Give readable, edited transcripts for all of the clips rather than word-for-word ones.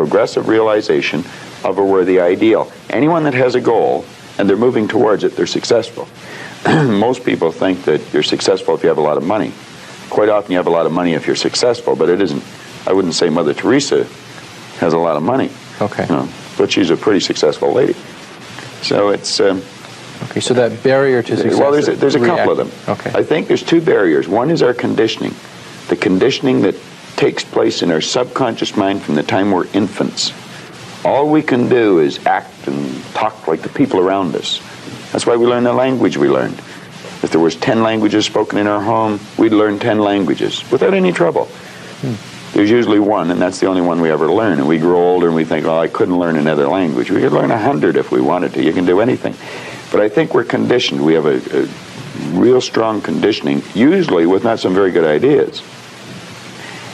progressive realization of a worthy ideal. Anyone that has a goal and they're moving towards it, they're successful. Most people think that you're successful if you have a lot of money. Quite often you have a lot of money if you're successful, but it isn't. I wouldn't say Mother Teresa has a lot of money. Okay. You know, but she's a pretty successful lady. So it's... okay, so that barrier to success... Well, there's a couple of them. Okay. I think there's two barriers. One is our conditioning. The conditioning that takes place in our subconscious mind from the time we're infants. All we can do is act and talk like the people around us. That's why we learn the language we learned. If there was 10 languages spoken in our home, we'd learn 10 languages without any trouble. There's usually one, and that's the only one we ever learn. And we grow older and we think, oh, I couldn't learn another language. We could learn 100 if we wanted to. You can do anything. But I think we're conditioned. We have a real strong conditioning, usually with not some very good ideas.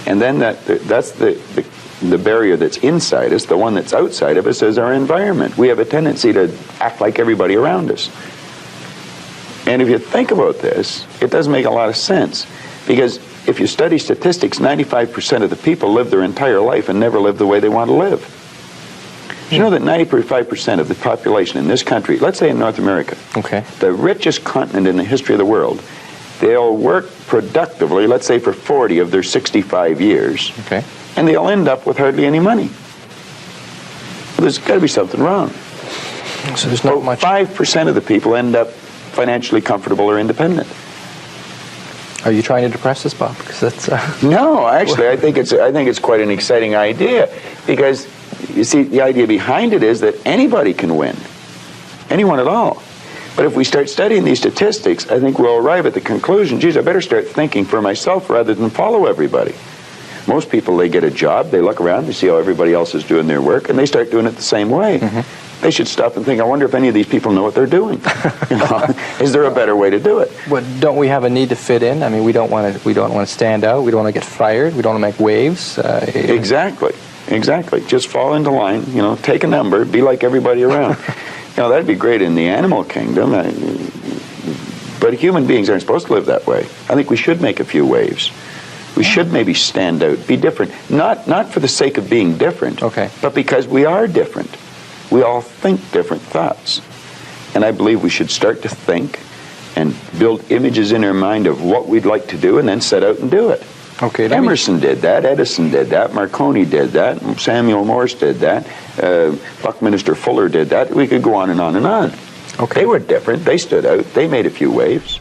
And then that's the barrier that's inside us. The one that's outside of us is our environment. We have a tendency to act like everybody around us. And if you think about this, it does make a lot of sense. Because if you study statistics, 95% of the people live their entire life and never live the way they want to live. You know that 95% of the population in this country, let's say in North America, okay, the richest continent in the history of the world, they'll work productively, let's say for 40 of their 65 years, okay, and they'll end up with hardly any money. Well, there's got to be something wrong. So there's not much... 5% of the people end up financially comfortable or independent. Are you trying to depress us, Bob? Because that's... No, actually, I think it's quite an exciting idea, because you see, the idea behind it is that anybody can win, anyone at all. But if we start studying these statistics, I think we'll arrive at the conclusion, geez, I better start thinking for myself rather than follow everybody. Most people, they get a job, they look around, they see how everybody else is doing their work, and they start doing it the same way. Mm-hmm. They should stop and think, I wonder if any of these people know what they're doing. You know, is there a better way to do it? But don't we have a need to fit in? I mean, we don't want to stand out. We don't want to get fired. We don't want to make waves. Exactly. Just fall into line. You know, take a number. Be like everybody around. You know, that'd be great in the animal kingdom. But human beings aren't supposed to live that way. I think we should make a few waves. We should maybe stand out, be different. Not for the sake of being different, okay, but because we are different. We all think different thoughts. And I believe we should start to think and build images in our mind of what we'd like to do and then set out and do it. Okay. Emerson did that, Edison did that, Marconi did that, Samuel Morse did that, Buckminster Fuller did that. We could go on and on and on. Okay. They were different, they stood out, they made a few waves.